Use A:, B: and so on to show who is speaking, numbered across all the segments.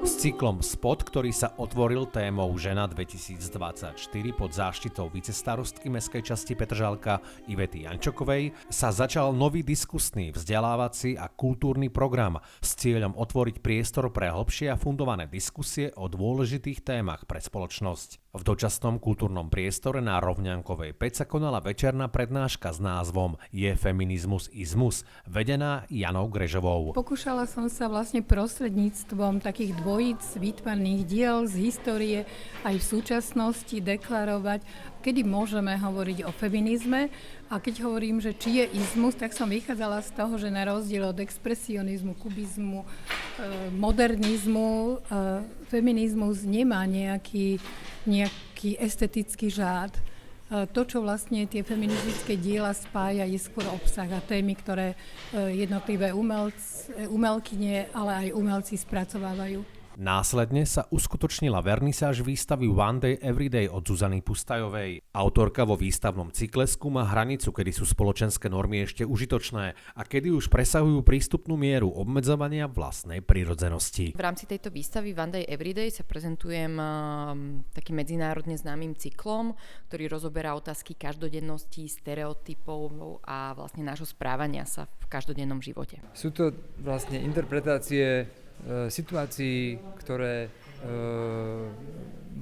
A: S cyklom Spot, ktorý sa otvoril témou Žena 2024 pod záštitou vicestarostky mestskej časti Petržalka Ivety Jančokovej, sa začal nový diskusný, vzdelávací a kultúrny program s cieľom otvoriť priestor pre hlbšie a fundované diskusie o dôležitých témach pre spoločnosť. V dočasnom kultúrnom priestore na Rovňankovej 5 sa konala večerná prednáška s názvom Je feminizmus izmus, vedená Janou Grežovou.
B: Pokúšala som sa vlastne prostredníctvom takých dvojíc výtvarných diel z histórie aj v súčasnosti deklarovať, kedy môžeme hovoriť o feminizme. A keď hovorím, že či je izmus, tak som vychádzala z toho, že na rozdiel od expresionizmu, kubizmu, modernizmu, feminizmus nemá nejaký estetický žád. To, čo vlastne tie feministické diela spája, je skôr obsah a témy, ktoré jednotlivé umelkyne, ale aj umelci spracovávajú.
A: Následne sa uskutočnila vernisáž výstavy One Day Everyday od Zuzany Pustajovej. Autorka vo výstavnom cykle skúma hranicu, kedy sú spoločenské normy ešte užitočné a kedy už presahujú prístupnú mieru obmedzovania vlastnej prirodzenosti.
C: V rámci tejto výstavy One Day Everyday sa prezentujem takým medzinárodne známym cyklom, ktorý rozoberá otázky každodennosti, stereotypov a vlastne nášho správania sa v každodennom živote.
D: Sú to vlastne interpretácie situácií, ktoré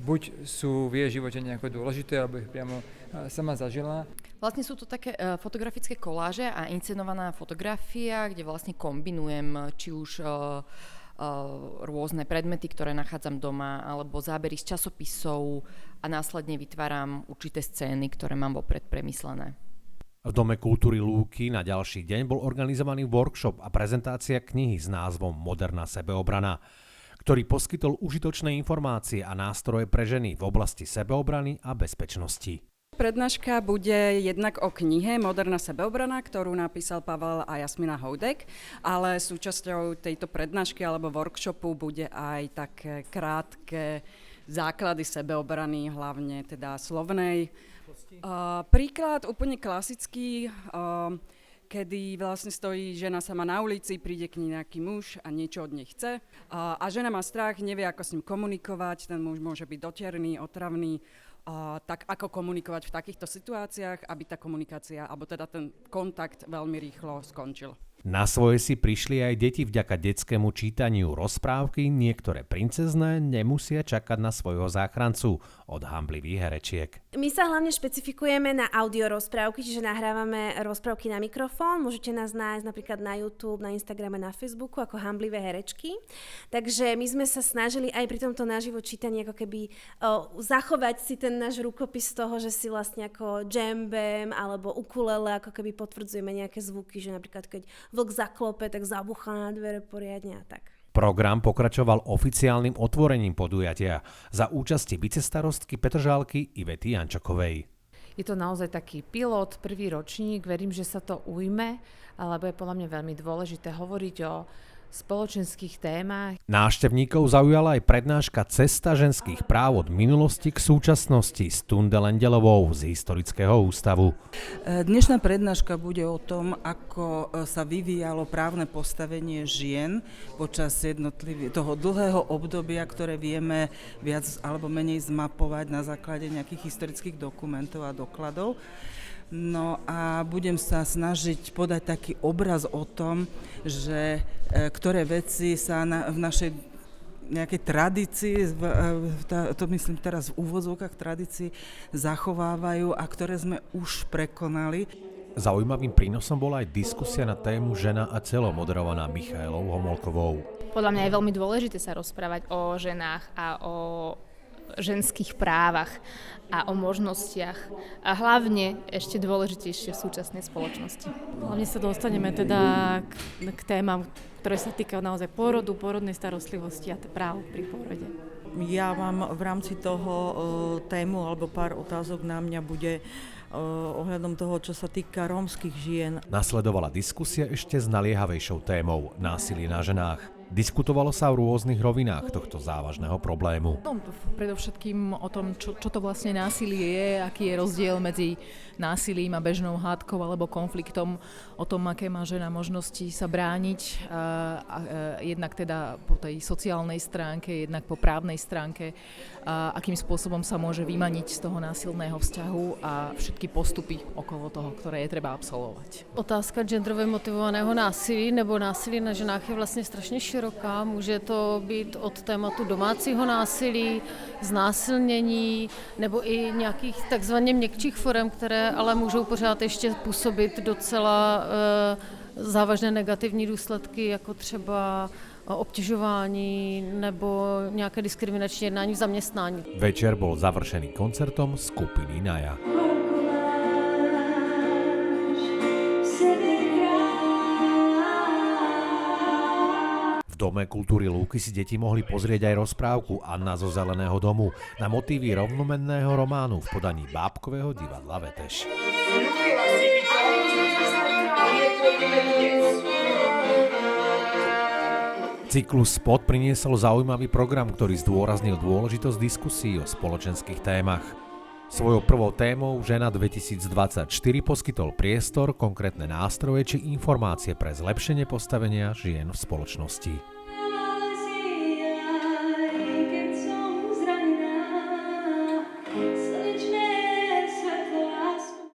D: buď sú v jej živote nejako dôležité, alebo ich priamo sama zažila.
C: Vlastne sú to také fotografické koláže a inscenovaná fotografia, kde vlastne kombinujem či už rôzne predmety, ktoré nachádzam doma, alebo zábery z časopisov a následne vytváram určité scény, ktoré mám vopred premyslené.
A: V Dome kultúry Lúky na ďalší deň bol organizovaný workshop a prezentácia knihy s názvom Moderná sebeobrana, ktorý poskytol užitočné informácie a nástroje pre ženy v oblasti sebeobrany a bezpečnosti.
E: Prednáška bude jednak o knihe Moderná sebeobrana, ktorú napísal Pavel a Jasmina Houdek, ale súčasťou tejto prednášky alebo workshopu bude aj také krátke základy sebeobrany, hlavne teda slovnej. Príklad úplne klasický, kedy vlastne stojí žena sama na ulici, príde k nej nejaký muž a niečo od nej chce a žena má strach, nevie ako s ním komunikovať, ten muž môže byť doterný, otravný, tak ako komunikovať v takýchto situáciách, aby tá komunikácia, alebo teda ten kontakt veľmi rýchlo skončil.
A: Na svoje si prišli aj deti vďaka detskému čítaniu rozprávky Niektoré princezné nemusia čakať na svojho záchrancu od hanblivých herečiek.
F: My sa hlavne špecifikujeme na audio rozprávky, čiže nahrávame rozprávky na mikrofón. Môžete nás nájsť napríklad na YouTube, na Instagrame, na Facebooku ako hanblivé herečky. Takže my sme sa snažili aj pri tomto naživo čítaní ako keby zachovať si ten náš rukopis toho, že si vlastne ako džembem alebo ukulele ako keby potvrdzujeme nejaké zvuky, že napríklad keď vlk zaklope, tak zabuchá na dvere poriadne a tak.
A: Program pokračoval oficiálnym otvorením podujatia za účasti vicestarostky Petržalky Ivety Jančokovej.
G: Je to naozaj taký pilot, prvý ročník, verím, že sa to ujme, lebo je podľa mňa veľmi dôležité hovoriť o spoločenských témach.
A: Návštevníkov zaujala aj prednáška Cesta ženských práv od minulosti k súčasnosti s Tunde Lendelovou z Historického ústavu.
H: Dnešná prednáška bude o tom, ako sa vyvíjalo právne postavenie žien počas toho dlhého obdobia, ktoré vieme viac alebo menej zmapovať na základe nejakých historických dokumentov a dokladov. No a budem sa snažiť podať taký obraz o tom, že ktoré veci sa v našej nejakej tradícii, to myslím teraz v úvodzovkách tradícii, zachovávajú a ktoré sme už prekonali.
A: Zaujímavým prínosom bola aj diskusia na tému Žena a telo, moderovaná Michailou Homolkovou.
I: Podľa mňa je veľmi dôležité sa rozprávať o ženách a o ženských právach a o možnostiach a hlavne ešte dôležitejšie v súčasnej spoločnosti.
J: Hlavne sa dostaneme teda k témam, ktoré sa týkajú naozaj pôrodu, pôrodnej starostlivosti a práv pri pôrode.
K: Ja mám v rámci toho tému alebo pár otázok na mňa bude ohľadom toho, čo sa týka rómskych žien.
A: Nasledovala diskusia ešte s naliehavejšou témou násilie na ženách. Diskutovalo sa o rôznych rovinách tohto závažného problému.
L: No, predovšetkým o tom, čo to vlastne násilie je, aký je rozdiel medzi násilím a bežnou hádkou alebo konfliktom, o tom, aké má žena možnosti sa brániť, jednak teda po tej sociálnej stránke, jednak po právnej stránke, akým spôsobom sa môže vymaniť z toho násilného vzťahu a všetky postupy okolo toho, ktoré je treba absolvovať.
J: Otázka genderově motivovaného násilí nebo násilí na ženách je vlastně strašně široká. Může to být od tématu domácího násilí, znásilnění nebo i nějakých takzvaně měkčích forem, které ale můžou pořád ještě působit docela závažné negativní důsledky, jako třeba obtěžování nebo nějaké diskriminační jednání v zaměstnání.
A: Večer bol završený koncertom skupiny Naja. V Dome kultúry Lúky si deti mohli pozrieť aj rozprávku Anna zo Zeleného domu na motívy rovnomenného románu v podaní Bábkového divadla Veteš. Cyklus Spot priniesol zaujímavý program, ktorý zdôraznil dôležitosť diskusí o spoločenských témach. Svojou prvou témou Žena 2024 poskytol priestor, konkrétne nástroje či informácie pre zlepšenie postavenia žien v spoločnosti.